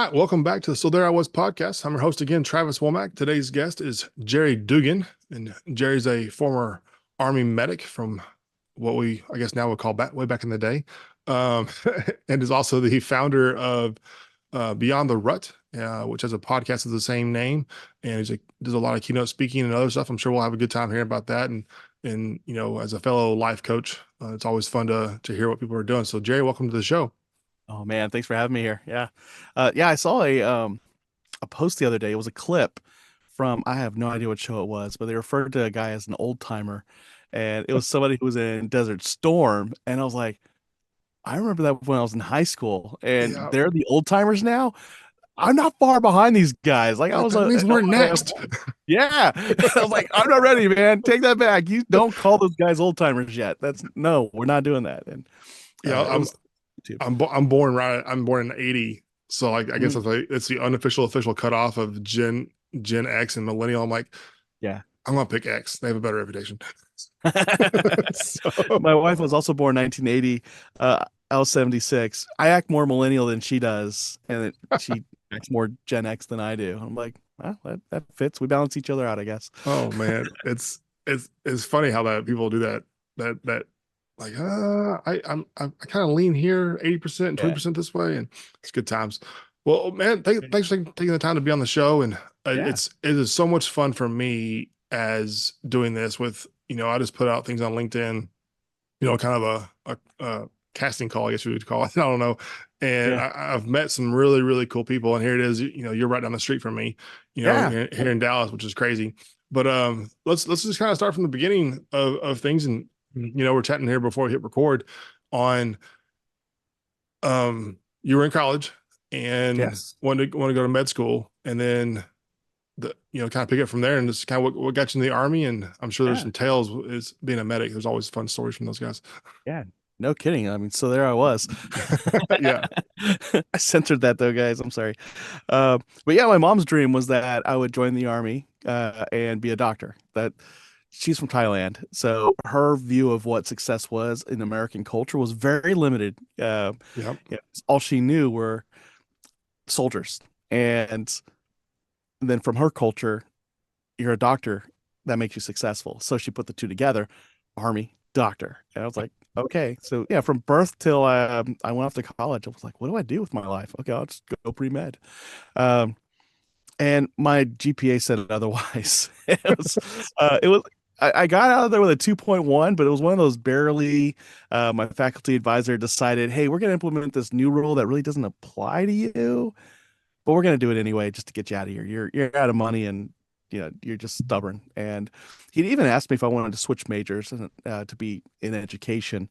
right, welcome back to the So There I Was podcast. I'm your host again, Travis Womack. Today's guest is Jerry Dugan, and Jerry's a former Army medic from what we, I guess, now would call back way back in the day, um, and is also the founder of Beyond the Rut, which has a podcast of the same name, and does a lot of keynote speaking and other stuff. I'm sure we'll have a good time hearing about that, and as a fellow life coach, it's always fun to hear what people are doing. So, Jerry, welcome to the show. Oh man, thanks for having me here. Yeah. I saw a post the other day. It was a clip from I have no idea what show it was, but they referred to a guy as an old timer. And it was somebody who was in Desert Storm. And I was like, I remember that when I was in high school, and Yeah, they're the old timers now. I'm not far behind these guys. Like I was that means we're next. yeah. I was like, I'm not ready, man. Take that back. You don't call those guys old timers yet. That's no, we're not doing that. And Yeah, it was too. I'm born right. I'm born in '80, so like I guess Mm, it's the unofficial official cutoff of Gen X and millennial. I'm like, yeah. I'm gonna pick X. They have a better reputation. So My wife was also born 1980. I was 76. I act more millennial than she does, and she acts more Gen X than I do. I'm like, well, that fits. We balance each other out, I guess. oh man, it's funny how that people do that like I kind of lean here 80% and Yeah, 20% this way, and it's good times. Well, man, thanks for taking the time to be on the show, and yeah, it is so much fun for me as doing this with I just put out things on LinkedIn, kind of a casting call, I guess we would call it. I don't know. And yeah, I've met some really, really cool people. And here it is, you're right down the street from me, yeah. here in Dallas, which is crazy. But let's just kind of start from the beginning of things. And we're chatting here before we hit record on you were in college and Yes. want to go to med school, and then kind of pick it from there, and just kind of what got you in the army. And I'm sure there's Yeah, some tales is being a medic. There's always fun stories from those guys. yeah. No kidding. I mean, so there I was. Yeah. I censored that though, guys. I'm sorry. But yeah, my mom's dream was that I would join the army and be a doctor. That she's from Thailand, so her view of what success was in American culture was very limited. Yeah. Yeah, all she knew were soldiers, and then from her culture, you're a doctor, that makes you successful. So she put the two together, army, doctor, and I was like, okay. So yeah, from birth till I went off to college, I was like, what do I do with my life? Okay, I'll just go pre med. Um, and my GPA said otherwise. It was I got out of there with a 2.1, but it was one of those barely. My faculty advisor decided, hey, we're going to implement this new rule that really doesn't apply to you, but we're going to do it anyway just to get you out of here. You're out of money, and you're just stubborn. And he even asked me if I wanted to switch majors and to be in education,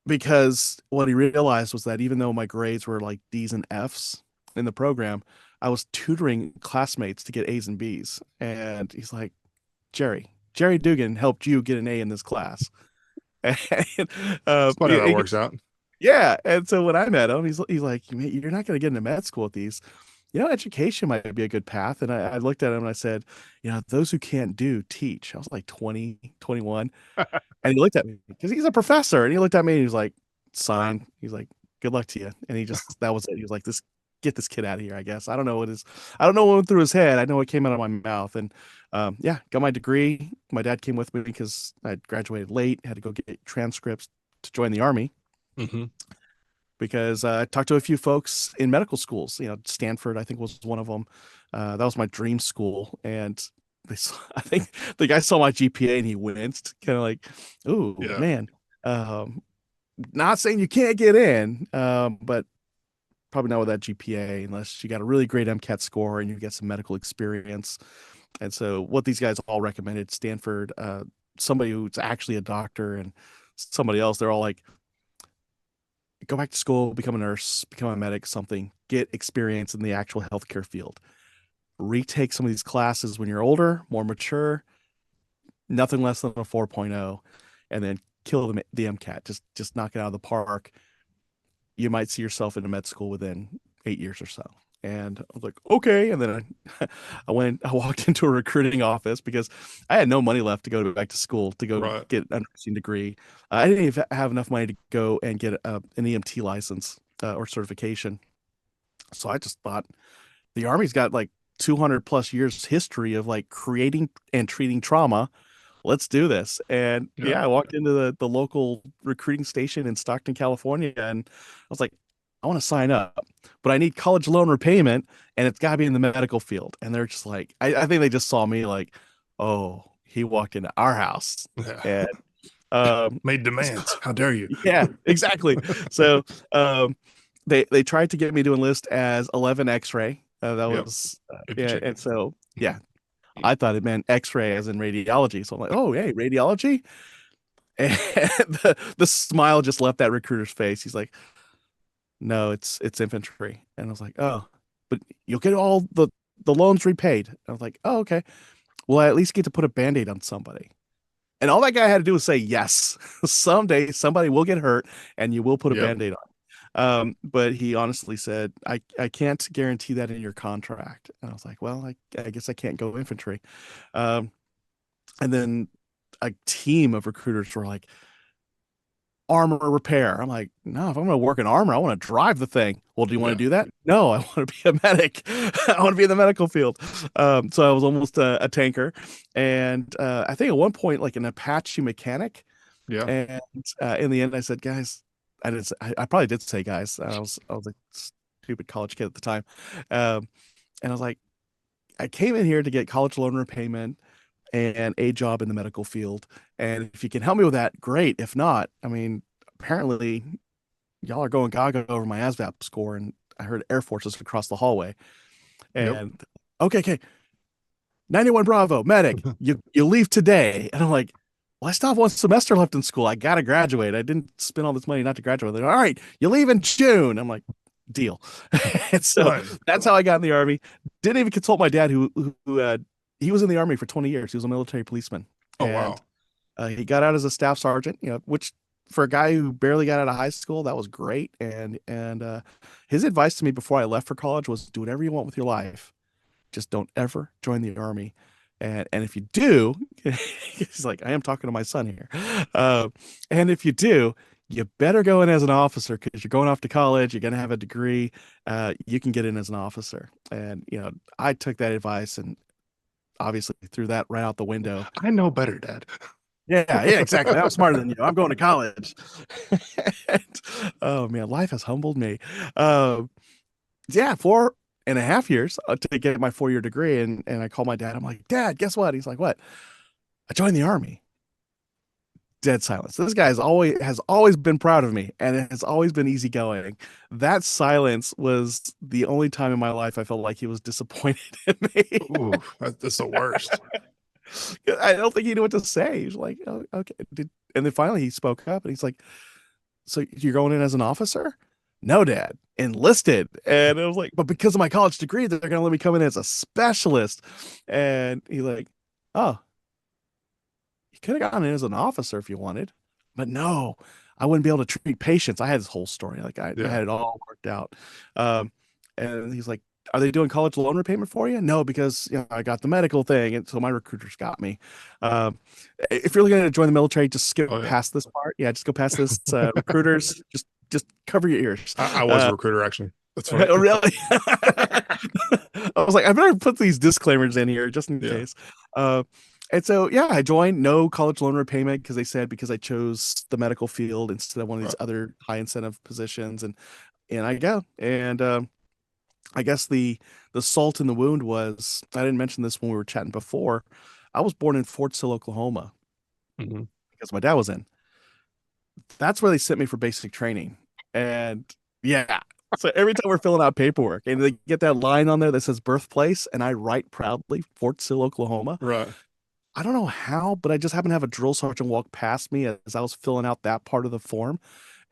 because what he realized was that even though my grades were like D's and F's in the program, I was tutoring classmates to get A's and B's. And he's like, Jerry Dugan helped you get an A in this class. And, It's funny how that works out. yeah. And so when I met him, he's like, you're not going to get into med school with these. Education might be a good path. And I looked at him and I said, those who can't do, teach. I was like 20, 21. And he looked at me because he's a professor, and he looked at me and he was like, sign. He's like, good luck to you. And that was it. He was like, get this kid out of here, I guess. I don't know what went through his head. I know what came out of my mouth. And yeah, got my degree. My dad came with me because I graduated late, had to go get transcripts to join the army, Hmm. because I talked to a few folks in medical schools. Stanford, I think, was one of them. That was my dream school. And I think the guy saw my GPA and he winced, kind of like, "Ooh, Yeah. man." Um, Not saying you can't get in, but probably not with that GPA unless you got a really great MCAT score and you get some medical experience. And so, what these guys all recommended, Stanford, somebody who's actually a doctor, and somebody else, they're all like, go back to school, become a nurse, become a medic, something, get experience in the actual healthcare field. Retake some of these classes when you're older, more mature, nothing less than a 4.0, and then kill the MCAT. Just knock it out of the park. You might see yourself in a med school within 8 years or so. And I was like, okay. And then I walked into a recruiting office because I had no money left to go back to school to go Right. get a nursing degree. I didn't even have enough money to go and get an EMT license or certification. So I just thought the Army's got like 200 plus years history of like creating and treating trauma. Let's do this. And Yeah. yeah, I walked into the local recruiting station in Stockton, California, and I was like, I want to sign up, but I need college loan repayment, and it's got to be in the medical field. And they're just like, I think they just saw me like, oh, he walked into our house. Yeah. And um, Made so, demands. How dare you? yeah, exactly. So um, they tried to get me to enlist as 11 X-ray. That Yep. was yeah, Infantry. and so yeah, I thought it meant X-ray as in radiology. So I'm like, oh, hey, radiology. And the smile just left that recruiter's face. He's like, no, it's infantry. And I was like, oh, but you'll get all the loans repaid. And I was like, oh, okay. Well, I at least get to put a band-aid on somebody. And all that guy had to do was say yes. Someday somebody will get hurt and you will put a Yep. band-aid on. But he honestly said, I can't guarantee that in your contract. And I was like, well, I guess I can't go infantry. Um, and then a team of recruiters were like, armor repair. I'm like, no, if I'm going to work in armor, I want to drive the thing. Well, do you want to Yeah. do that? No, I want to be a medic. I want to be in the medical field. So I was almost a tanker. And I think at one point, like an Apache mechanic. Yeah. And in the end, I said, guys, I didn't. I probably did say, guys. I was a stupid college kid at the time, and I was like, I came in here to get college loan repayment and a job in the medical field. And if you can help me with that, great. If not, I mean, apparently y'all are going gaga over my ASVAB score. And I heard Air Forces across the hallway. Yep. And okay, okay, 91 Bravo, medic, you leave today. And I'm like, well, I still have one semester left in school. I gotta graduate. I didn't spend all this money not to graduate. They're like, all right, you leave in June. I'm like, deal. And so Done. that's how I got in the army. Didn't even consult my dad, who he was in the army for 20 years. He was a military policeman, Oh and wow. he got out as a staff sergeant. Which for a guy who barely got out of high school, that was great. And his advice to me before I left for college was, do whatever you want with your life, just don't ever join the army. And if you do, he's like, I am talking to my son here. Uh, and if you do, you better go in as an officer because you're going off to college. You're going to have a degree. You can get in as an officer. And, I took that advice and obviously threw that right out the window. I know better, Dad. Yeah, yeah, exactly. I'm smarter than you. I'm going to college. And, oh man, life has humbled me. Um, yeah, 4.5 years to get my 4-year degree. And I call my dad. I'm like, Dad, guess what? He's like, what? I joined the army. Dead silence. This guy has always been proud of me, and it has always been easygoing. That silence was the only time in my life I felt like he was disappointed in me. Ooh, that's the worst. I don't think he knew what to say. He's like, oh, okay. And then finally he spoke up and he's like, so you're going in as an officer? No, Dad, enlisted. And I was like, but because of my college degree, they're gonna let me come in as a specialist. And he's like, oh, you could have gone in as an officer if you wanted, but no, I wouldn't be able to treat patients. I had this whole story, like I Yeah. had it all worked out. Um, and he's like, are they doing college loan repayment for you? No, because I got the medical thing, and so my recruiters got me. Um, if you're looking to join the military, just skip Oh yeah. past this part. Yeah, just go past this. Recruiters, just cover your ears. I was a recruiter actually. That's funny. Oh, really? I was like, I better put these disclaimers in here just in Yeah. case. Uh, and so, yeah, I joined no college loan repayment because they said because I chose the medical field instead of one of these Right. other high incentive positions, and I go. And I guess the salt in the wound was I didn't mention this when we were chatting before. I was born in Fort Sill, Oklahoma, Mhm. because my dad was in. That's where they sent me for basic training. And yeah. So every time we're filling out paperwork and they get that line on there that says birthplace, and I write proudly Fort Sill, Oklahoma. Right. I don't know how, but I just happened to have a drill sergeant walk past me as I was filling out that part of the form.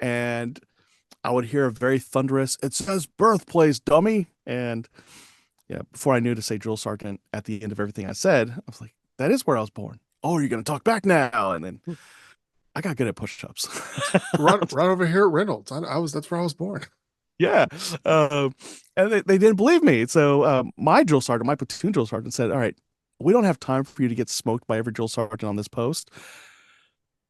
And I would hear a very thunderous, it says birthplace, dummy. And yeah, before I knew to say drill sergeant at the end of everything I said, I was like, that is where I was born. Oh, you're going to talk back now. And then I got good at push-ups. Right over here at Reynolds. That's where I was born. Yeah. Um, and they didn't believe me. So my drill sergeant, my platoon drill sergeant said, all right, we don't have time for you to get smoked by every drill sergeant on this post.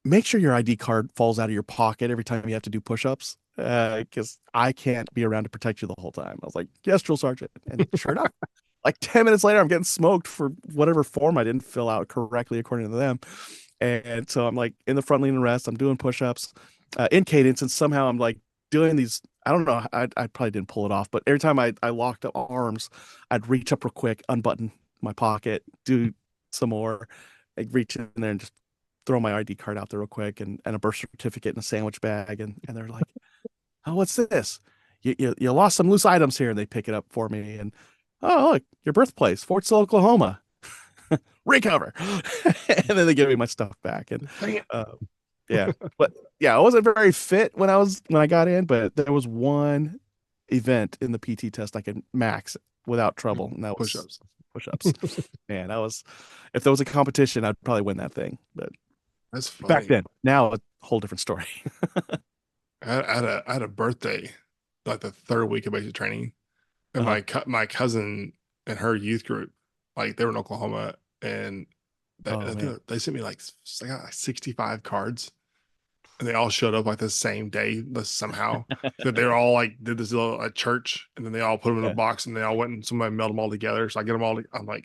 Make sure your ID card falls out of your pocket every time you have to do push-ups. because I can't be around to protect you the whole time. I was like, yes, drill sergeant. And sure enough, like 10 minutes later, I'm getting smoked for whatever form I didn't fill out correctly according to them. And so I'm like in the front lean and rest. I'm doing push-ups in cadence, and somehow I'm like doing these. I don't know. I probably didn't pull it off, but every time I locked up arms, I'd reach up real quick, unbutton my pocket, do some more, I'd reach in there and just throw my ID card out there real quick and a birth certificate in a sandwich bag. And they're like, oh, what's this? You lost some loose items here. And they pick it up for me. And oh, look, your birthplace, Fort Sill, Oklahoma. Recover. And then they give me my stuff back. And Dang it. uh, yeah, but yeah, I wasn't very fit when I got in, but there was one event in the PT test I could max without trouble, and that was Push-ups. push-ups. Man, that was if there was a competition, I'd probably win that thing. But That's back funny. then, now a whole different story. I had a birthday like the third week of basic training, and Uh-huh. my cousin and her youth group, like they were in Oklahoma, and Oh I man. think they sent me like I got like 65 cards, and they all showed up like the same day somehow. That they were all like did this little at church, and then they all put them in a Yeah. box, and they all went and somebody mailed them all together. So I get them all. I'm like,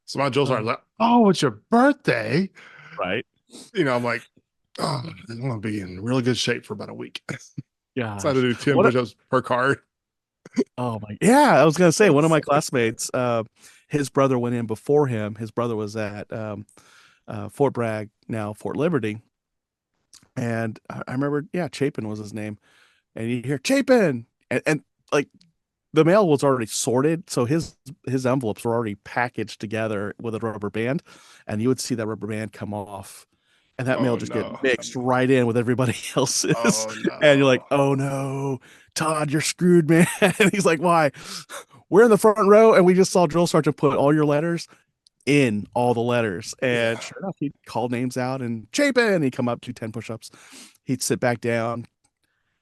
so my Joe started Oh, like, oh, it's your birthday. right. I'm like, oh, I'm gonna be in really good shape for about a week. So I had to Gosh. do 10 What a, push-ups per card. oh my yeah, I was gonna say one of my Yes. classmates, his brother went in before him. His brother was at Fort Bragg, now Fort Liberty. And I remember, yeah, Chapin was his name. And you hear Chapin, and like the mail was already sorted, so his envelopes were already packaged together with a rubber band, and you would see that rubber band come off, and that mail Oh just get no. mixed right in with everybody else's, Oh and you're like, no. oh no, Todd, you're screwed, man. And he's like, why? We're in the front row, and we just saw drill sergeant put all your letters in all the letters, and Yeah. sure enough, he'd call names out and Chapin, he'd come up, do 10 push-ups, he'd sit back down,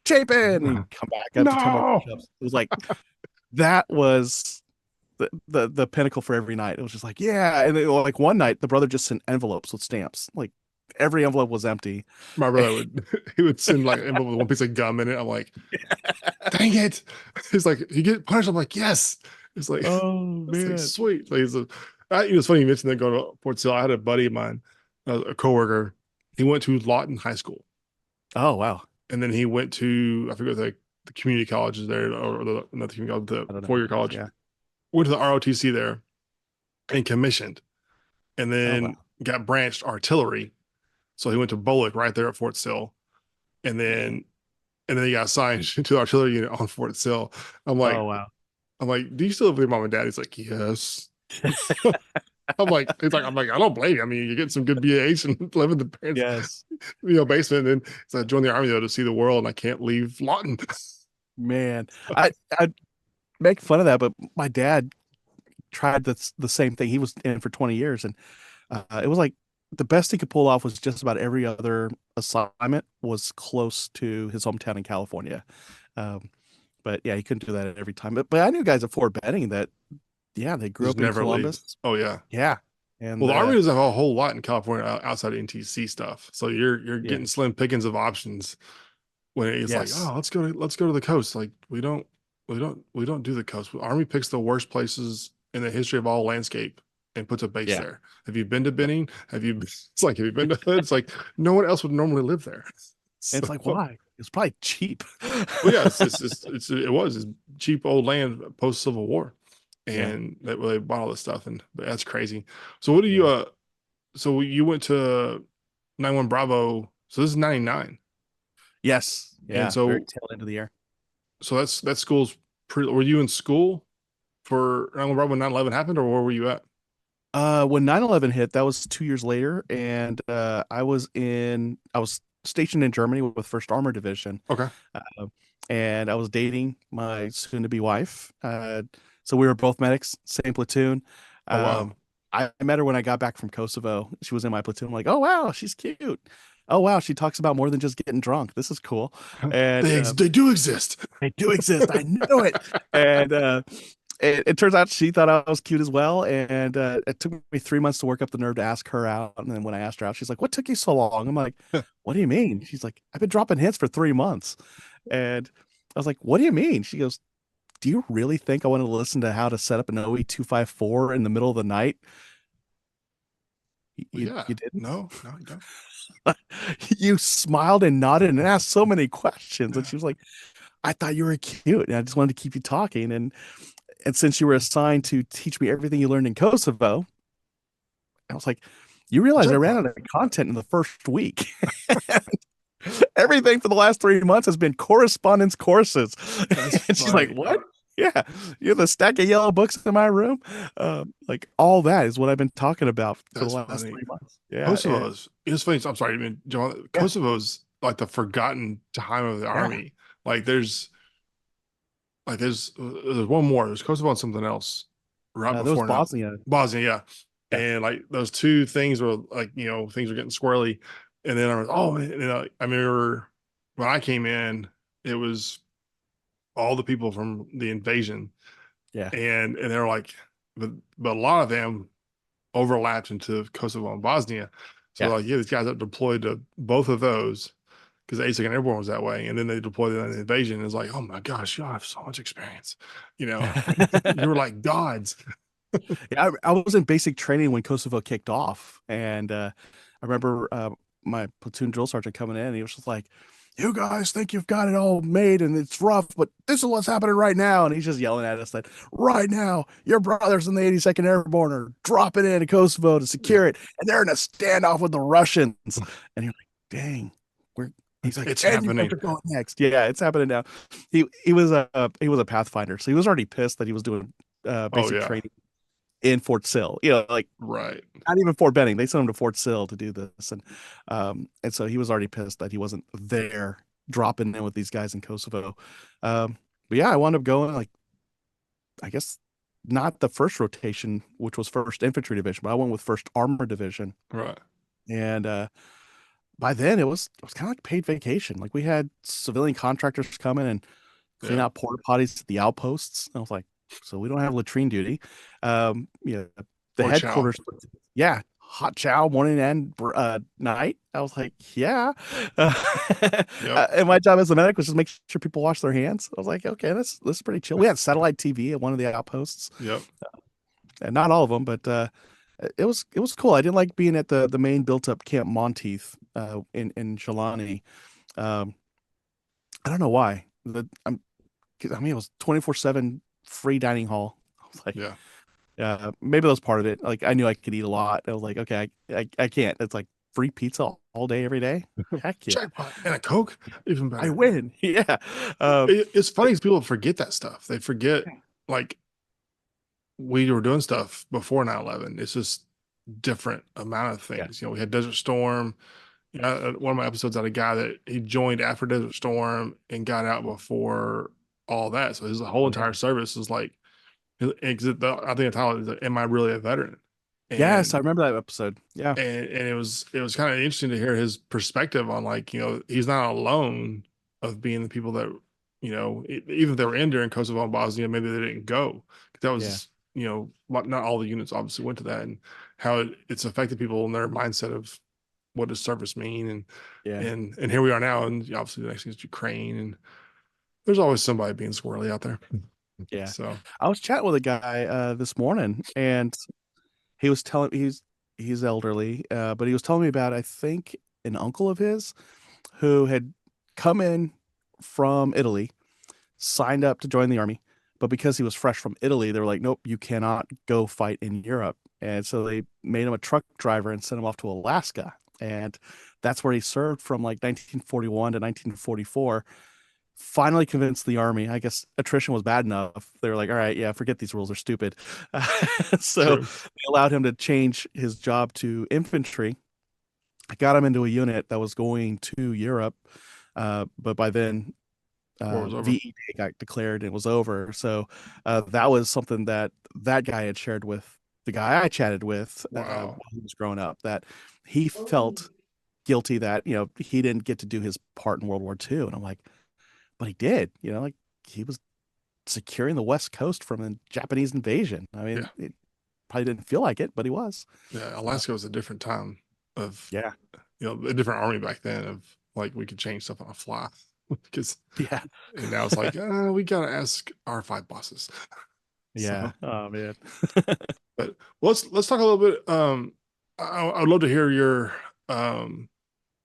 Chapin, and he'd come back up to 10 more No. push-ups. It was like that was the pinnacle for every night. It was just like, yeah. And then, like one night, the brother just sent envelopes with stamps. Like every envelope was empty. My brother would he would send like an envelope with one piece of gum in it. I'm like, dang it. He's like, you get punished. I'm like, yes. It's like, Oh it's like man. sweet. Like, it's funny you mentioned that going to Fort Sill. I had a buddy of mine, a coworker. He went to Lawton High School, Oh wow. and then he went to I forget the community colleges there, or not the community college, the I don't know 4 year what it is. college. Yeah. Went to the ROTC there and commissioned, and Oh then wow. got branched artillery. So he went to Bullock right there at Fort Sill, and then he got assigned to the artillery unit on Fort Sill. I'm like, Oh wow. do you still live with your mom and dad? He's like, yes. I'm like, I don't blame you. I mean, you get some good BAH and live in the parents, Yes. basement. And then so I joined the army though to see the world, and I can't leave Lawton. Man. I make fun of that, but my dad tried the same thing. He was in for 20 years, and it was like the best he could pull off was just about every other assignment was close to his hometown in California. Um, but yeah, he couldn't do that every time. But I knew guys at Fort Benning that yeah, they grew Just up in never leave. Columbus. Oh yeah. Yeah, Well, and the army doesn't have a whole lot in California outside of NTC stuff, so you're yeah, getting slim pickings of options when it's like, yes, oh, let's go to the coast. Like we don't do the coast. Army picks the worst places in the history of all landscape and puts a base yeah. there. Have you been to Benning? It's like, have you been to Hood? It's like no one else would normally live there. And So, it's like why? It's probably cheap. well, yeah, it was it's cheap old land post Civil War, Yeah, and they bought all this stuff, and but that's crazy. So what do you yeah, so you went to 91 Bravo. So this is 99. yes, And yeah. Very so tail end of the year. that school's pretty, were you in school for 91 Bravo when 9/11 happened, or where were you at? When 9/11 hit, that was 2 years later, and I was stationed in Germany with First Armor Division, Okay. uh, and I was dating my soon-to-be wife. So we were both medics, same platoon. Oh wow. Um, I met her when I got back from Kosovo. She was in my platoon. I'm like, oh wow, she's cute. Oh wow, she talks about more than just getting drunk. This is cool. And They do exist. they do exist. I knew it. And it turns out she thought I was cute as well. And it took me 3 months to work up the nerve to ask her out. And then when I asked her out, she's like, "What took you so long?" I'm like, "What do you mean?" She's like, "I've been dropping hints for 3 months." And I was like, what do you mean? She goes, do you really think I want to listen to how to set up an OE254 in the middle of the night? Well, You yeah. you didn't? No, no, you don't. You smiled and nodded and asked so many questions. And Yeah. she was like, I thought you were cute. And I just wanted to keep you talking. And since you were assigned to teach me everything you learned in Kosovo, I was like, you realize I ran Jackpot. out of content in the first week. Everything for the last 3 months has been correspondence courses. That's And she's like, funny. what? Yeah, you have the stack of yellow books in my room. Like all that is what I've been talking about for the That's last funny. 3 months. Yeah, Kosovo is, it's funny. I'm sorry, I mean, John, yeah, Kosovo is like the forgotten time of the yeah. army. Like there's one more. There's Kosovo and something else right There was before now. Bosnia. Bosnia, yeah. Yeah, And like those two things were like, things were getting squirrely. And then I was, oh man, I remember when I came in, it was all the people from the invasion. yeah, And they were like, but a lot of them overlapped into Kosovo and Bosnia. So yeah. like, yeah, these guys that deployed to both of those because the 82nd Airborne was that way, and then they deployed in the invasion. It's like, oh my gosh, y'all have so much experience. You were like gods. Yeah, I was in basic training when Kosovo kicked off, and I remember my platoon drill sergeant coming in, and he was just like, "You guys think you've got it all made, and it's rough, but this is what's happening right now." And he's just yelling at us that right now, your brothers in the 82nd Airborne are dropping into Kosovo to Yeah, secure it, and they're in a standoff with the Russians. And you're like, "Dang, we're." He's like, it's "And you guys happening. are going next." Yeah, it's happening now. He was a Pathfinder, so he was already pissed that he was doing Oh basic yeah, training in Fort Sill. Like right. not even Fort Benning. They sent him to Fort Sill to do this, and so he was already pissed that he wasn't there dropping in with these guys in Kosovo. But yeah, I wound up going like I guess not the first rotation, which was First Infantry Division, but I went with First Armor Division, Right. and by then it was kind of like paid vacation. Like we had civilian contractors come in and clean Yeah. out porta potties at the outposts. I was like, so we don't have latrine duty. The Or chow. headquarters, yeah, hot chow morning and night. I was like, yeah. Yep. And my job as a medic was just make sure people wash their hands. I was like, okay, this is pretty chill. We had satellite TV at one of the outposts, Yep. and not all of them, but it was cool. I didn't like being at the main built up Camp Monteith in Shalani. Um, I don't know why. I mean, it was 24/7 free dining hall. I was like, Yeah. yeah, maybe that was part of it. Like, I knew I could eat a lot. I was like, okay, I can't. It's like free pizza all day, every day. Heck yeah, Jackpot and a Coke, even I better. win. Yeah. Um, It's funny because people forget that stuff. They forget like we were doing stuff before 9/11. It's just different amount of yeah, things. We had Desert Storm. One of my episodes had a guy that he joined after Desert Storm and got out before all that. So his whole oh yeah. entire service is like, I think the title is, "Am I really a veteran?" Yes, I And remember that episode. Yeah, and it was kind of interesting to hear his perspective on like he's not alone of being the people that even if they were in during Kosovo and Bosnia, maybe they didn't go. That yeah, was not all the units obviously went to that, and how it's affected people in their mindset of what does service mean, and yeah, and here we are now, and obviously the next thing is Ukraine, and there's always somebody being squirrely out there. yeah. So I was chatting with a guy this morning, and he was telling he's elderly, but he was telling me about I think an uncle of his who had come in from Italy, signed up to join the army, but because he was fresh from Italy, they were like, nope, you cannot go fight in Europe. And so they made him a truck driver and sent him off to Alaska. And that's where he served from like 1941 to 1944. Finally convinced the army. I guess attrition was bad enough. They were like, all right, yeah, forget these rules, they're stupid. So true. they allowed him to change his job to infantry. I got him into a unit that was going to Europe. But by then, War was over. VE got declared and it was over. So that was something that guy had shared with the guy I chatted with while Wow. he was growing up, that he felt guilty that, he didn't get to do his part in World War II. And I'm like, but he did, like he was securing the West Coast from a Japanese invasion. I Yeah. mean, it probably didn't feel like it, but he was. Yeah. Uh, Alaska was a different time of yeah. a different army back then of like we could change stuff on a fly. because Yeah. and now it's like we gotta ask our five bosses. Yeah. So, Oh man. but let's talk a little bit. I'd love to hear your.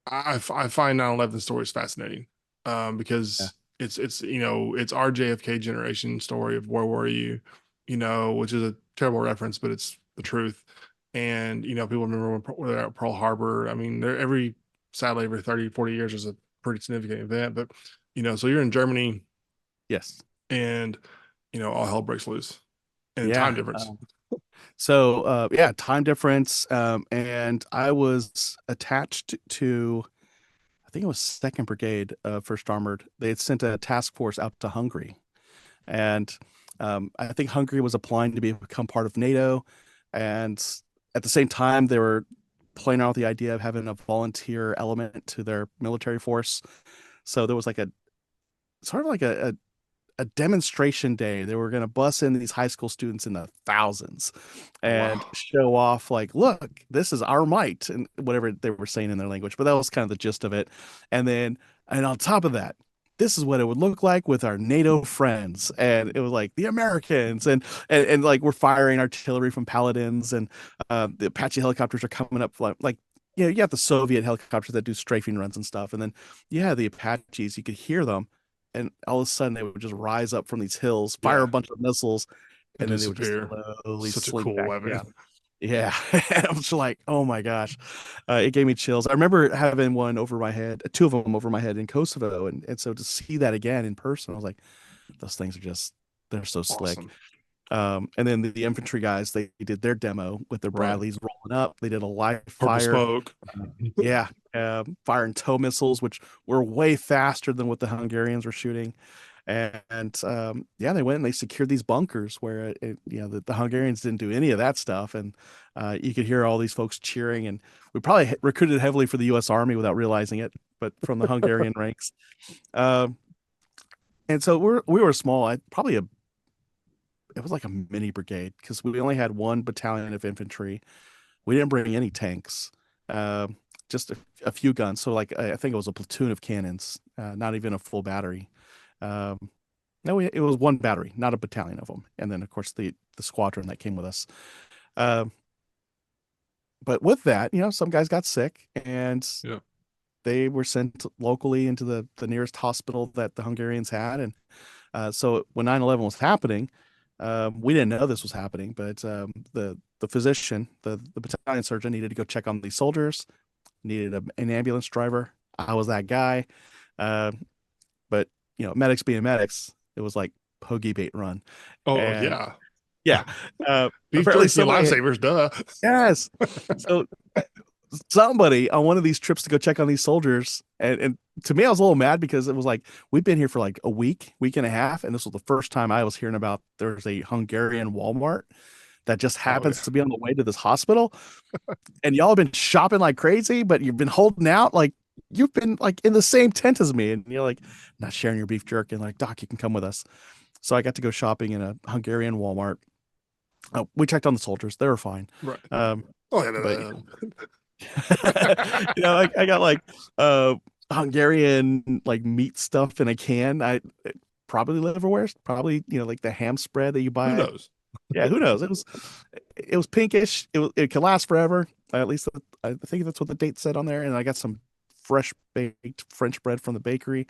I find 9/11 stories fascinating, Yeah. because it's it's our JFK generation story of where were you, which is a terrible reference, but it's the truth. And people remember when they're at Pearl Harbor. I mean, sadly every 30, 40 years is a pretty significant event. But so you're in Germany, Yes. and all hell breaks loose, and time Yeah. difference. So yeah, time difference. And I was attached to, I think it was Second Brigade, First Armored. They had sent a task force out to Hungary, and I think Hungary was applying to become part of NATO, and at the same time they were playing out the idea of having a volunteer element to their military force. So there was like a sort of like a demonstration day. They were going to bus in these high school students in the thousands Oh, and wow. show off, like, look, this is our might, and whatever they were saying in their language. But that was kind of the gist of it. And then, and on top of that, this is what it would look like with our NATO friends. And it was like the Americans, and like we're firing artillery from Paladins, and the Apache helicopters are coming up like you have the Soviet helicopters that do strafing runs and stuff. And then the Apaches, you could hear them, and all of a sudden they would just rise up from these hills, fire Yeah, a bunch of missiles, and and then they would just disappear. slowly Such a slink cool back weapon. down. Yeah, I was like, oh my gosh, it gave me chills. I remember having one over my head, two of them over my head in Kosovo, and so to see that again in person, I was like, those things are just, they're so slick. Awesome. And then the infantry guys, they did their demo with their Right. Bradleys rolling up. They did a live Purple fire. smoke. Yeah, firing tow missiles, which were way faster than what the Hungarians were shooting. And yeah, they went and they secured these bunkers where the Hungarians didn't do any of that stuff, and you could hear all these folks cheering. And we probably recruited heavily for the U.S. Army without realizing it, but from the Hungarian ranks. Um, and so we were small. It was like a mini brigade because we only had one battalion of infantry. We didn't bring any tanks, um, just a few guns. So like I think it was a platoon of cannons, not even a full battery. Um, no, it was one battery, not a battalion of them, and then of course the squadron that came with us. Um, but with that, some guys got sick, and Yeah. they were sent locally into the nearest hospital that the Hungarians had. And so when 9/11 was happening, we didn't know this was happening, but the physician, the battalion surgeon, needed to go check on these soldiers, needed an ambulance driver. I was that guy. Uh, but medics being medics, it was like hoagie bait run. Oh And yeah. yeah, Beef apparently jerky and somebody lifesavers, duh. yes. So somebody on one of these trips to go check on these soldiers, and to me I was a little mad because it was like we've been here for like a week and a half, and this was the first time I was hearing about there's a Hungarian Walmart that just Oh yeah. happens to be on the way to this hospital, and y'all have been shopping like crazy, but you've been holding out, like you've been like in the same tent as me, and you're like not sharing your beef jerky, and like, doc, you can come with us. So I got to go shopping in a Hungarian Walmart. We checked on the soldiers; they were fine. Right. Um, Oh yeah. but I got like uh Hungarian like meat stuff in a can. I probably liverwurst, probably like the ham spread that you Who buy. knows? Yeah, who knows? It was pinkish. It could last forever. At least I think that's what the date said on there. And I got some fresh baked French bread from the bakery.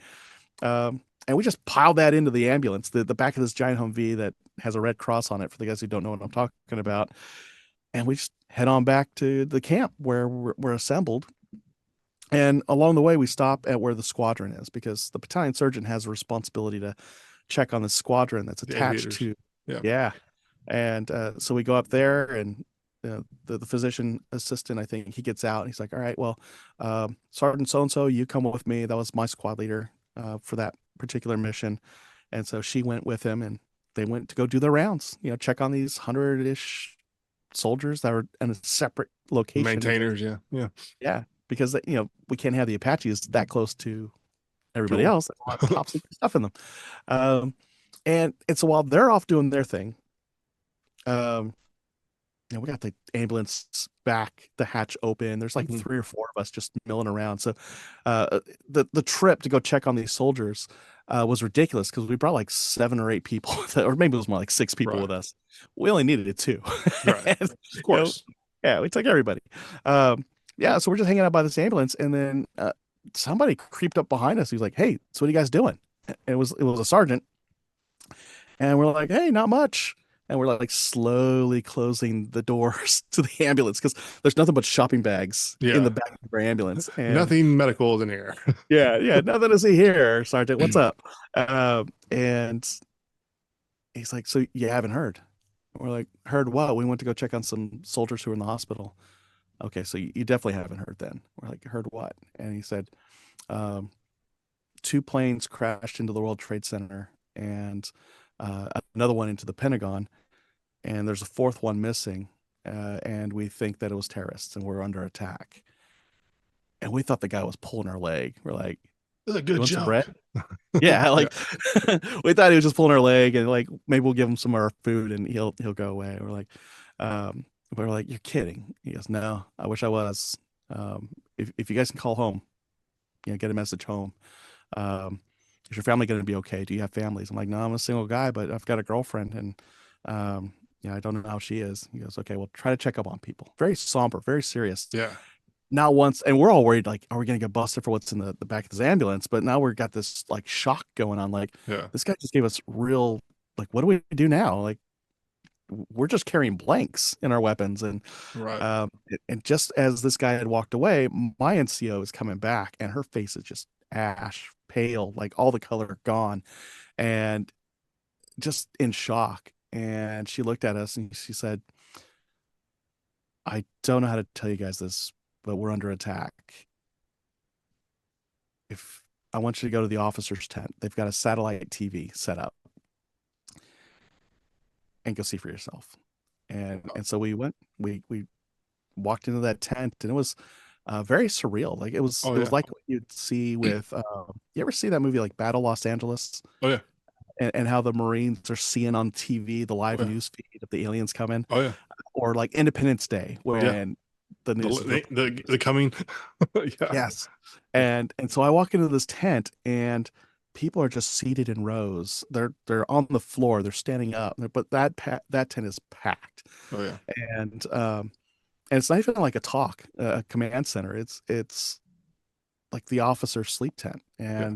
And we just piled that into the ambulance, the back of this giant Humvee that has a red cross on it for the guys who don't know what I'm talking about. And we just head on back to the camp where we're assembled. And along the way, we stop at where the squadron is because the battalion surgeon has a responsibility to check on the squadron that's The attached aviators. to, Yeah. yeah. And so we go up there, and the physician assistant, I think he gets out, and he's like, all right, well, Sergeant so-and-so, you come with me. That was my squad leader for that particular mission. And so she went with him, and they went to go do their rounds, check on these 100-ish soldiers that were in a separate location because, Maintainers. Yeah. Yeah. yeah, because we can't have the Apaches that close to everybody Sure. else. There's a lot of top secret stuff in them. Um, and so while they're off doing their thing, um, we got the ambulance back, the hatch open. There's like Mhm. three or four of us just milling around. So the trip to go check on these soldiers was ridiculous because we brought like 7 or 8 people, or maybe it was more like 6 people Right. with us. We only needed it two. Right. And, Of you know, course. yeah, we took everybody. Um, yeah, so we're just hanging out by this ambulance, and then somebody creeped up behind us. He was like, "Hey, so what are you guys doing?" And it was a sergeant, and we're like, "Hey, not much." And we're like slowly closing the doors to the ambulance because there's nothing but shopping bags in Yeah. the back of our ambulance. And Nothing medical is in here. yeah, yeah, nothing to see here, Sergeant. What's up? And he's like, "So you haven't heard?" We're like, "Heard what?" We went to go check on some soldiers who were in the hospital. Okay, so you definitely haven't heard then. We're like, "Heard what?" And he said, um, 2 planes crashed into the World Trade Center and another one into the Pentagon, and there's a fourth one missing. And we think that it was terrorists and we're under attack. And we thought the guy was pulling our leg. We're like, It's a "You good want some joke. bread?" Yeah, Yeah. like we thought he was just pulling our leg, and like maybe we'll give him some of our food and he'll go away. We're like, "You're kidding." He goes, "No, I wish I was. If you guys can call home, get a message home. Um, is your family going to be okay? Do you have families?" I'm like, "No, I'm a single guy, but I've got a girlfriend, and um, I don't know how she is." He goes, "Okay, well, try to check up on people." Very somber, very serious. Yeah. Not once, and we're all worried, like, are we going to get busted for what's in the back of this ambulance? But now we've got this like shock going on. Like, Yeah. this guy just gave us real, like, what do we do now? Like, we're just carrying blanks in our weapons. Right. And just as this guy had walked away, my NCO is coming back, and her face is just ash pale, like all the color gone, and just in shock. And she looked at us and she said, "I don't know how to tell you guys this, but we're under attack. If I want you to go to the officer's tent, they've got a satellite TV set up, and go see for yourself." And so we went. We walked into that tent, and it was very surreal. Like, it was Oh it was yeah. like what you'd see with you ever see that movie like Battle Los Angeles, Oh yeah. and how the Marines are seeing on TV the Oh live yeah. news feed of the aliens coming, Oh yeah. or like Independence Day Yeah. when the The news is reporting. the coming. Yeah. Yes. Yeah. And so I walk into this tent, and people are just seated in rows. They're on the floor, they're standing up, but that tent is packed. Oh yeah. And it's not even like a command center. It's like the officer sleep tent, Yeah.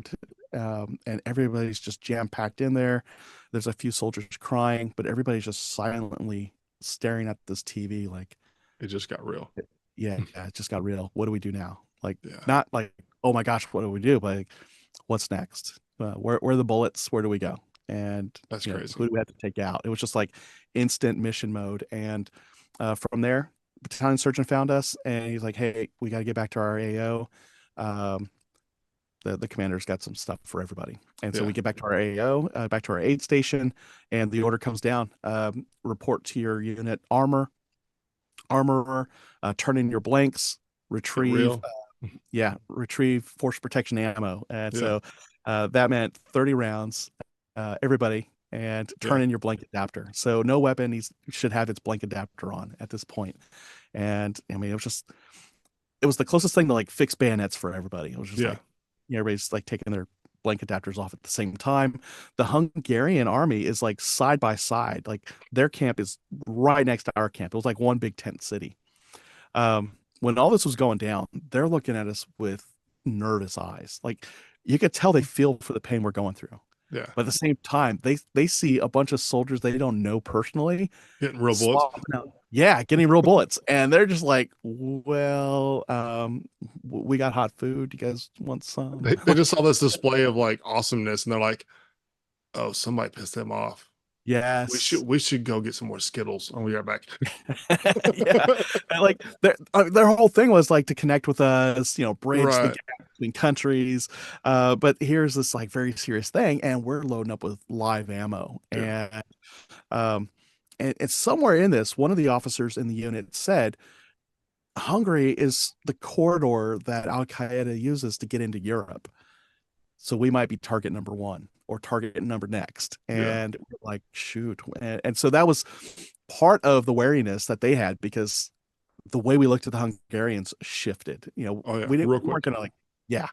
and everybody's just jam packed in there. There's a few soldiers crying, but everybody's just silently staring at this TV like, It just got real. yeah, it just got real. What do we do now? Like, Yeah. not like, oh my gosh, what do we do? But like, what's next? Where are the bullets? Where do we go? And That's who crazy. do we have to take out? It was just like instant mission mode. And from there, battalion surgeon found us, and he's like, "Hey, we got to get back to our AO. Um, the commander's got some stuff for everybody." And so Yeah. we get back to our AO, back to our aid station, and the order comes down: report to your unit armorer, turn in your blanks, Get retrieve, real. retrieve force protection ammo. And Yeah. so that meant 30 rounds, everybody, and Yeah. turn in your blank adapter. So no weapon should have its blank adapter on at this point. And I mean, it was the closest thing to like fixed bayonets for everybody. It was just Yeah. like, everybody's like taking their blank adapters off at the same time. The Hungarian army is like side by side. Like, their camp is right next to our camp. It was like one big tent city. When all this was going down, they're looking at us with nervous eyes. Like, you could tell they feel for the pain we're going through. Yeah. But at the same time, they see a bunch of soldiers they don't know personally Getting real bullets. swapping out, yeah, getting real bullets, and they're just like, "Well, we got hot food. You guys want some?" They just saw this display of like awesomeness, and they're like, "Oh, somebody pissed them off. Yes. We should go get some more Skittles." And we are back. Yeah. And like, their whole thing was like to connect with us, bridge the Right. gap between countries. But here's this like very serious thing, and we're loading up with live ammo. Yeah. Um, and somewhere in this, one of the officers in the unit said, Hungary is the corridor that Al Qaeda uses to get into Europe. So we might be target number one or target number next. Yeah. And we're like, shoot. And so that was part of the wariness that they had, because the way we looked at the Hungarians shifted. Oh yeah, We didn't, real we weren't quick. gonna like, yeah,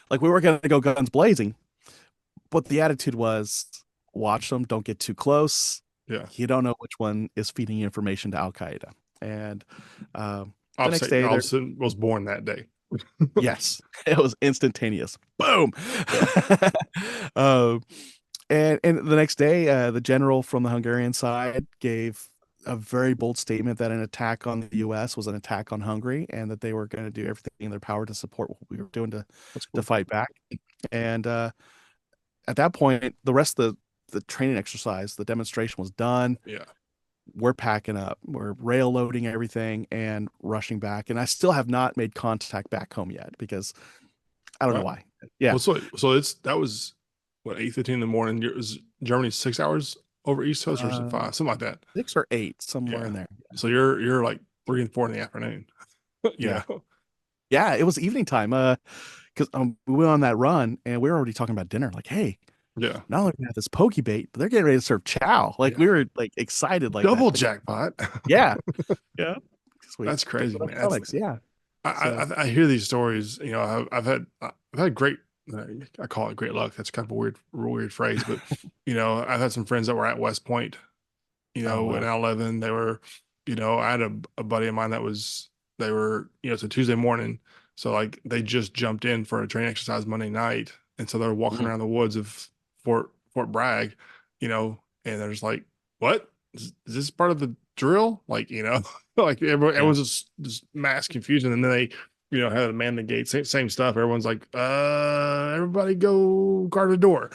like we weren't gonna go guns blazing, but the attitude was, watch them, don't get too close. Yeah. You don't know which one is feeding information to Al Qaeda. And the next Opposite day, there, Robson was born that day. yes, it was instantaneous. Boom. Yeah. um, and the next day, the general from the Hungarian side gave a very bold statement that an attack on the U.S. was an attack on Hungary, and that they were going to do everything in their power to support what we were doing That's to cool. fight back. And at that point, the rest of the training exercise, the demonstration was done. Yeah. We're packing up, we're rail loading everything and rushing back. And I still have not made contact back home yet, because I don't know Wow. why. Yeah. Well, so it's that was what 8:15 in the morning. Was Germany 6 hours over East Coast or is it Uh, five? Something like that. 6 or 8, somewhere Yeah. in there. So you're like 3 and 4 in the afternoon. you Yeah. know? Yeah. It was evening time. Because we went on that run and we were already talking about dinner. Like, hey, Yeah. not only do we have this poke bait, but they're getting ready to serve chow. Like, Yeah. we were like excited like that. Double jackpot. Yeah. Yeah. Sweet. That's Good crazy, for our man. stomachs. Yeah. I, So, I hear these stories. I've had great. I call it great luck. That's kind of a weird phrase, but I've had some friends that were at West Point. oh, In wow. 11, they were. I had a buddy of mine they were. It's a Tuesday morning, so like they just jumped in for a training exercise Monday night, and so they're walking Mm, around the woods of Fort Bragg, and they're just like, "What is this part of the drill?" Like, like yeah. everyone's just mass confusion, and then they, had to man the gate, same stuff. Everyone's like, everybody go guard the door,"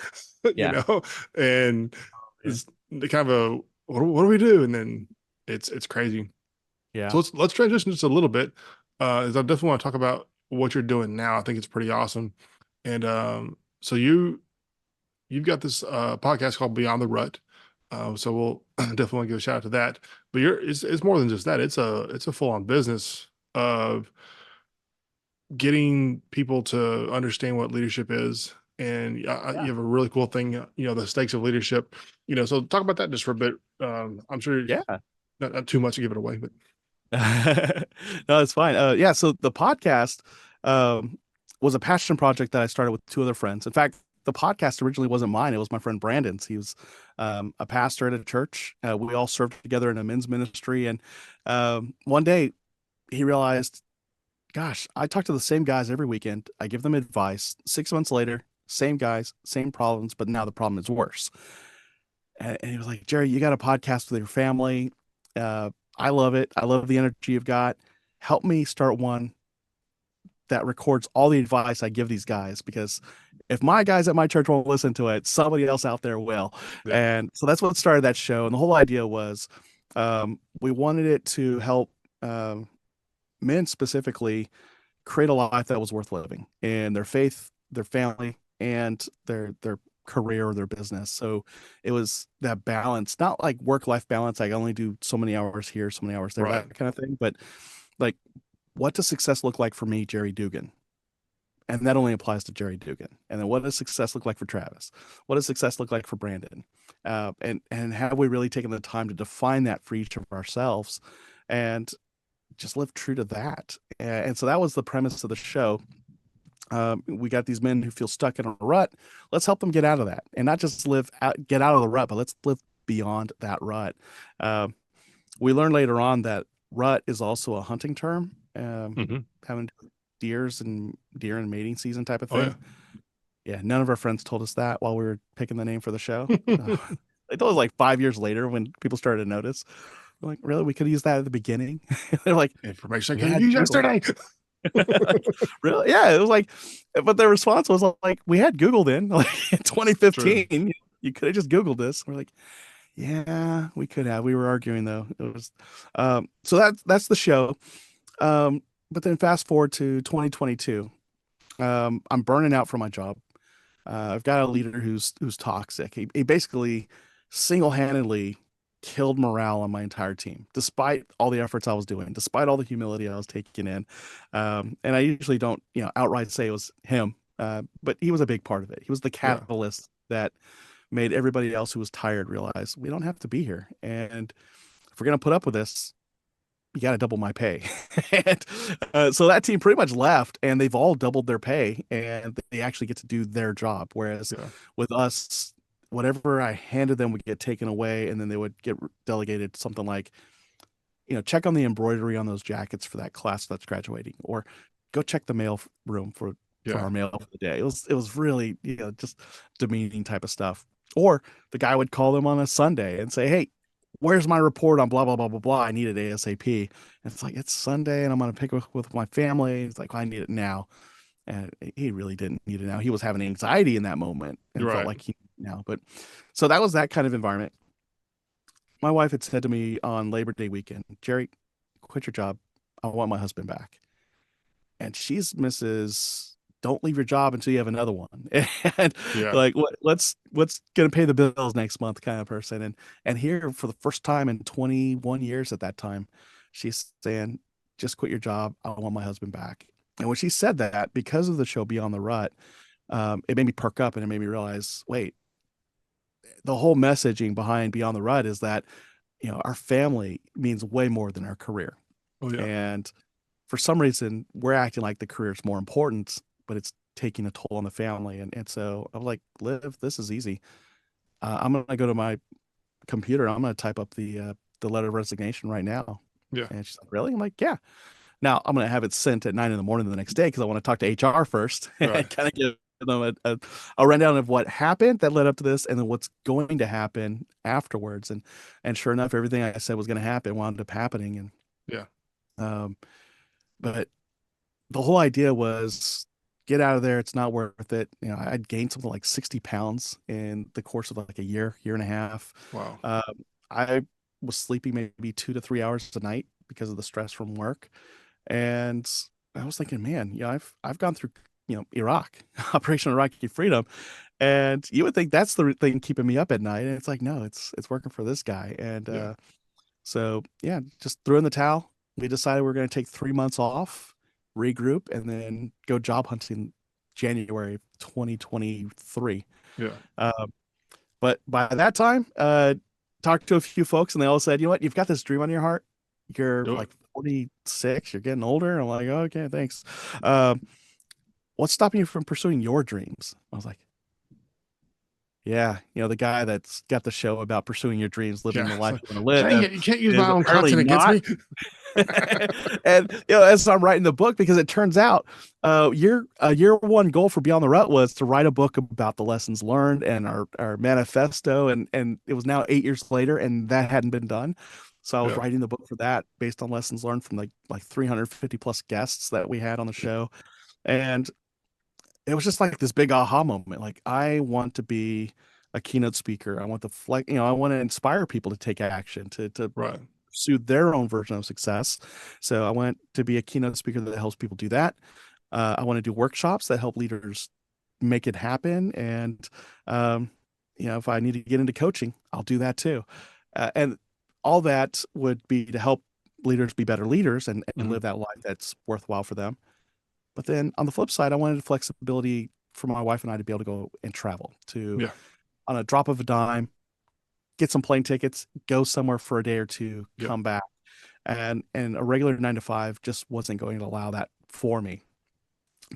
you Yeah. know, and Yeah. it's the kind of a what do we do? And then it's crazy. Yeah. So let's transition just a little bit. Is I definitely want to talk about what you're doing now. I think it's pretty awesome. And so you've got this podcast called Beyond the Rut. So we'll definitely give a shout out to that. But it's more than just that. It's a full on business of getting people to understand what leadership is. And Yeah. you have a really cool thing, the stakes of leadership. So talk about that just for a bit. I'm sure Yeah. not too much to give it away, but No, it's fine. Yeah. So the podcast um, was a passion project that I started with two other friends. In fact, the podcast originally wasn't mine. It was my friend Brandon's. He was a pastor at a church. We all served together in a men's ministry. And one day he realized, gosh, I talk to the same guys every weekend. I give them advice. 6 months later, same guys, same problems, but now the problem is worse. And he was like, Jerry, you got a podcast with your family. I love it. I love the energy you've got. Help me start one that records all the advice I give these guys, because if my guys at my church won't listen to it, somebody else out there will. yeah, And so that's what started that show. And the whole idea was we wanted it to help men specifically create a life that was worth living in their faith, their family, and their career or their business. So it was that balance, not like work-life balance. I only do so many hours here, so many hours there, right, that kind of thing. But like, what does success look like for me, Jerry Dugan? And that only applies to Jerry Dugan. And then what does success look like for Travis? What does success look like for Brandon? And have we really taken the time to define that for each of ourselves and just live true to that? And so that was the premise of the show. We got these men who feel stuck in a rut. Let's help them get out of that, and not just get out of the rut, but let's live beyond that rut. Um, we learned later on that rut is also a hunting term, hmm having deer and mating season type of oh yeah, thing. Yeah, none of our friends told us that while we were picking the name for the show. They told us like 5 years later when people started to notice. We're like, really? We could use that at the beginning. They're like, information I we couldn't had use Google. yesterday. Like, really? Yeah, it was like, but their response was like, we had Google then, like in True, 2015. You could have just Googled this. We're like, yeah, we could have. We were arguing though. It was, so that's the show. But then fast forward to 2022. I'm burning out from my job. I've got a leader who's toxic. He basically single-handedly killed morale on my entire team, despite all the efforts I was doing, despite all the humility I was taking in. And I usually don't, outright say it was him, but he was a big part of it. He was the yeah, catalyst that made everybody else who was tired realize we don't have to be here. And if we're gonna put up with this, you got to double my pay. And so that team pretty much left, and they've all doubled their pay, and they actually get to do their job. Whereas Yeah. with us, whatever I handed them would get taken away, and then they would get delegated something like, check on the embroidery on those jackets for that class that's graduating, or go check the mail room for Yeah. our mail for the day. It was really, just demeaning type of stuff. Or the guy would call them on a Sunday and say, "Hey, where's my report on blah blah blah blah blah? I need it ASAP." And it's like, it's Sunday and I'm gonna pick with my family. It's like, I need it now. And he really didn't need it now. He was having anxiety in that moment and You're felt right. like he now. But so that was that kind of environment. My wife had said to me on Labor Day weekend, "Jerry, quit your job. I want my husband back." And she's Mrs. Don't leave your job until you have another one. And Yeah. like, what's gonna pay the bills next month kind of person. And here for the first time in 21 years at that time, she's saying, just quit your job. I want my husband back. And when she said that, because of the show Beyond the Rut, it made me perk up and it made me realize, wait, the whole messaging behind Beyond the Rut is that, our family means way more than our career. Oh yeah. And for some reason, we're acting like the career is more important, but it's taking a toll on the family. And so I was like, Liv, this is easy. I'm going to go to my computer. I'm going to type up the letter of resignation right now. Yeah. And she's like, really? I'm like, yeah. Now I'm going to have it sent at 9 in the morning the next day because I want to talk to HR first and Right. kind of give them a rundown of what happened that led up to this and then what's going to happen afterwards. And sure enough, everything I said was going to happen wound up happening. And Yeah. um, but the whole idea was get out of there. It's not worth it. I'd gained something like 60 pounds in the course of like a year and a half. Wow. I was sleeping maybe 2 to 3 hours a night because of the stress from work. And I was thinking, man, I've gone through, Iraq, Operation Iraqi Freedom. And you would think that's the thing keeping me up at night. And it's like, no, it's working for this guy. And Yeah. so yeah, just threw in the towel. We decided we are going to take 3 months off, regroup, and then go job hunting January 2023. Yeah. But by that time, talked to a few folks, and they all said, "You know what? You've got this dream on your heart. You're Do it. like 46. You're getting older." I'm like, oh, "Okay, thanks." Um, what's stopping you from pursuing your dreams? I was like, "Yeah, the guy that's got the show about pursuing your dreams, living Yeah. the It's life like, you want to live, dang and it, you can't use is my own apparently content against not." me. And as I'm writing the book, because it turns out year one goal for Beyond the Rut was to write a book about the lessons learned and our manifesto, and it was now 8 years later, and that hadn't been done. So I was Yeah. writing the book for that based on lessons learned from like 350 plus guests that we had on the show, and it was just like this big aha moment. Like, I want to be a keynote speaker. I want to I want to inspire people to take action, to Right. pursue their own version of success. So I want to be a keynote speaker that helps people do that. I want to do workshops that help leaders make it happen. And, if I need to get into coaching, I'll do that too. And all that would be to help leaders be better leaders and Hmm. live that life that's worthwhile for them. But then on the flip side, I wanted flexibility for my wife and I to be able to go and travel to, Yeah. on a drop of a dime, get some plane tickets, go somewhere for a day or two, Yeah. come back. And a regular 9 to 5 just wasn't going to allow that for me.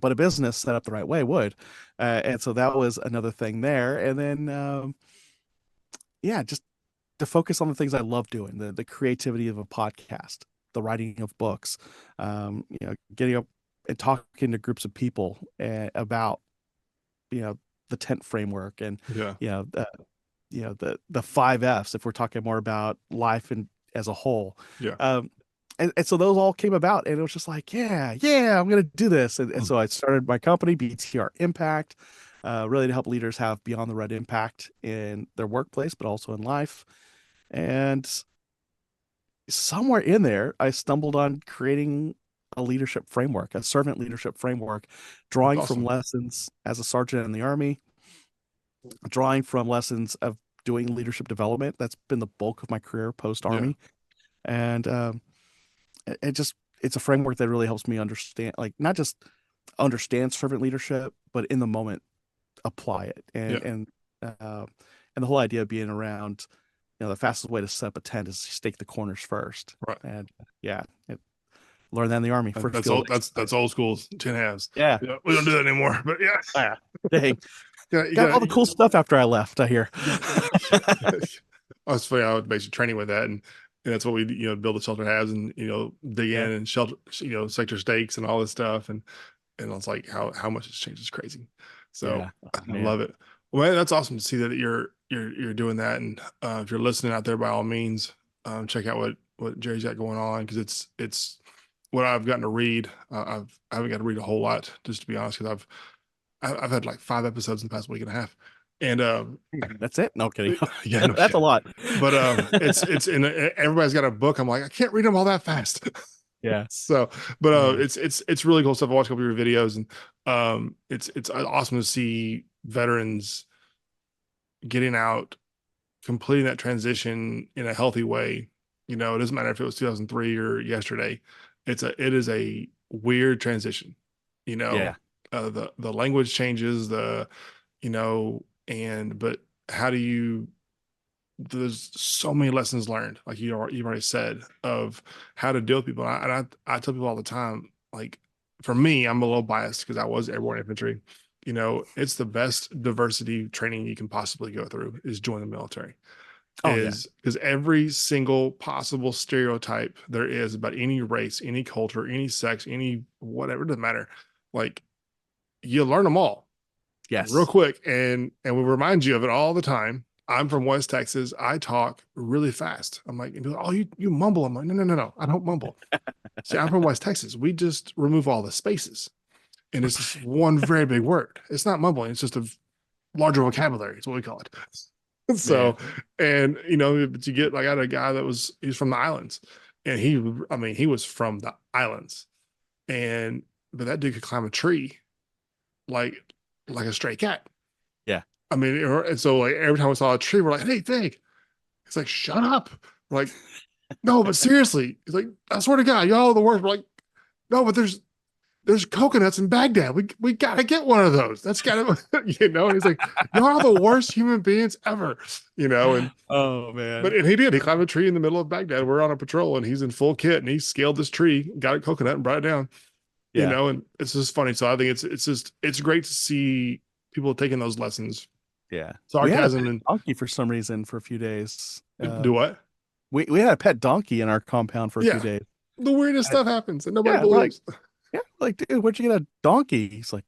But a business set up the right way would. And so that was another thing there. And then, yeah, just to focus on the things I love doing, the creativity of a podcast, the writing of books, getting up and talking to groups of people about, the tent framework and, Yeah. you know, uh, the 5 F's, if we're talking more about life and as a whole. Yeah. Um, and so those all came about, and it was just like, yeah, I'm gonna do this. And Mm. so I started my company, BTR Impact, really to help leaders have beyond the red impact in their workplace, but also in life. And somewhere in there, I stumbled on creating a leadership framework, a servant leadership framework, That's drawing from awesome. lessons as a sergeant in the Army, drawing from lessons of doing leadership development. That's been the bulk of my career post Yeah. Army. And it's a framework that really helps me understand, like, not just understand servant leadership, but in the moment apply it. Yeah. And uh, and the whole idea of being around the fastest way to set up a tent is to stake the corners first. Right. And yeah, learned that in the Army. First That's field old. That's old school 10 halves. Yeah. Yeah, we don't do that anymore. But yeah, Yeah. Dang. yeah, you Got all the got. cool stuff after I left, I hear. I was funny. I was basically training with that, and that's what we build the shelter halves, and dig Yeah. in and shelter sector stakes and all this stuff, and it's like how much it's changed is crazy. So Yeah. Oh, I man. love it. Well, man, that's awesome to see that you're doing that, and if you're listening out there, by all means, check out what Jerry's got going on, because it's what I've gotten to read. I haven't got to read a whole lot, just to be honest, because I've had like 5 episodes in the past week and a half, and That's it. No kidding. yeah, no That's shit. a lot. But it's in everybody's got a book. I'm like, I can't read them all that fast. Yeah. So, but Yeah. it's really cool stuff. I watched a couple of your videos, and it's awesome to see veterans getting out, completing that transition in a healthy way. It doesn't matter if it was 2003 or yesterday. It is a weird transition. Yeah. The language changes, but how do you? There's so many lessons learned, like you've already said, of how to deal with people. And I tell people all the time, like, for me, I'm a little biased because I was airborne infantry. It's the best diversity training you can possibly go through is join the military. Oh, yeah. Because every single possible stereotype there is about any race, any culture, any sex, any whatever, it doesn't matter. Like, you learn them all real Yes. quick, and we remind you of it all the time. I'm from West Texas. I talk really fast. I'm like, oh, you mumble. I'm like, no, I don't mumble. See, I'm from West Texas. We just remove all the spaces, and it's just one very big word. It's not mumbling. It's just a larger vocabulary. It's what we call it. So, and but you get, like, I had a guy he's from the islands, and he was from the islands, but that dude could climb a tree like a stray cat. Yeah. And so, like, every time we saw a tree, we're like, hey, think. It's like, shut up. We're like, no, but seriously. He's like, I swear to God, y'all are the worst. We're like, no, but there's coconuts in Baghdad. We gotta get one of those. That's gotta, And he's like, y'all are the worst human beings ever. And Oh, man. and he did. He climbed a tree in the middle of Baghdad. We're on a patrol, and he's in full kit, and he scaled this tree, got a coconut, and brought it down. Yeah. And it's just funny. So I think it's great to see people taking those lessons. Yeah. Sarcasm. We had a And pet donkey for some reason for a few days. do what? We had a pet donkey in our compound for a few days. The weirdest stuff happens, and nobody Yeah, we're believes. like, dude, where'd you get a donkey? He's like,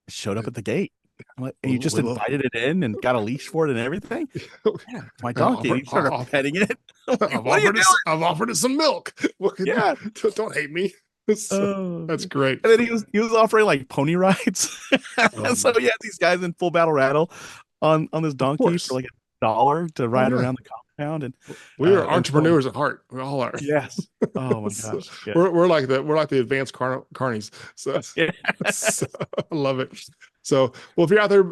it showed up at the gate. I'm like, and you just invited it in and got a leash for it and everything. Yeah, it's my donkey. You started petting it. I've offered it some milk. Yeah. Don't hate me. That's great. And then he was offering like pony rides. So he had these guys in full battle rattle on this donkey for like $1 to ride around the compound. And we are entrepreneurs at heart. We all are. Yes. Oh my gosh. Yeah. We're like the advanced carnies. So, so I love it. So, well, if you're out there,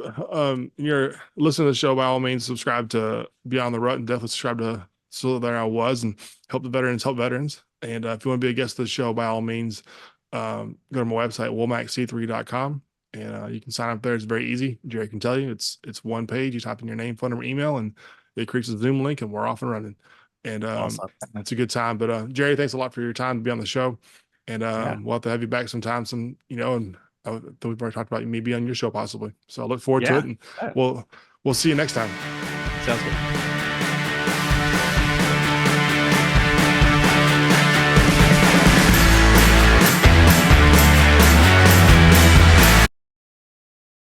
you're listening to the show, by all means, subscribe to Beyond the Rut, and definitely subscribe to So There I Was, and help help veterans. And if you want to be a guest of the show, by all means, go to my website, womackc3.com, and you can sign up there. It's very easy. Jerry can tell you. It's one page. You type in your name, phone number, email, and it creates a Zoom link, and we're off and running. And Awesome. it's a good time. But Jerry, thanks a lot for your time to be on the show. And we'll have to have you back sometime. And we've already talked about me being on your show possibly. So I look forward to it. And we'll see you next time. Sounds good.